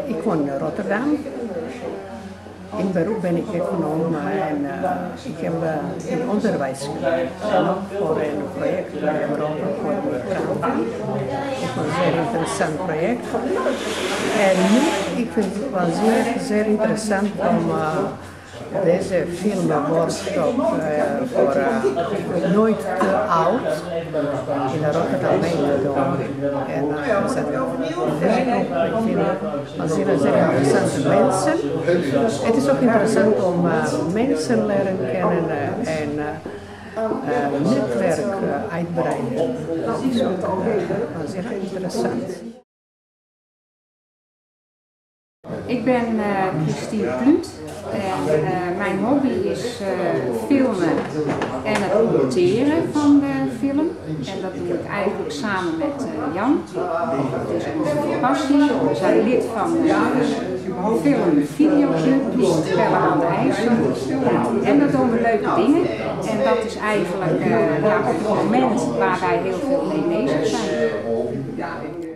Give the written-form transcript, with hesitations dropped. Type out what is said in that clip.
Ik woon in Rotterdam. In beroep ben ik econoom en ik heb in onderwijs gedaan. En ook voor een project bij Europa voor migranten. Het was een zeer interessant project. En nu, ik vind het wel zeer interessant om deze filmworkshop voor nooit te oud in Rotterdam mee te doen. En deze groep vinden zeer interessante mensen. Het is ook interessant om mensen leren kennen en netwerk uitbreiden. Dat is ook zeer interessant. Ik ben Christine Pluut en mijn hobby is filmen en het monteren van de film. En dat doe ik eigenlijk samen met Jan. Dat is onze passie. We zijn lid van de film videoclub, die Spellen aan de IJssel. En dat doen we leuke dingen. En dat is eigenlijk op het moment waar wij heel veel mee bezig zijn.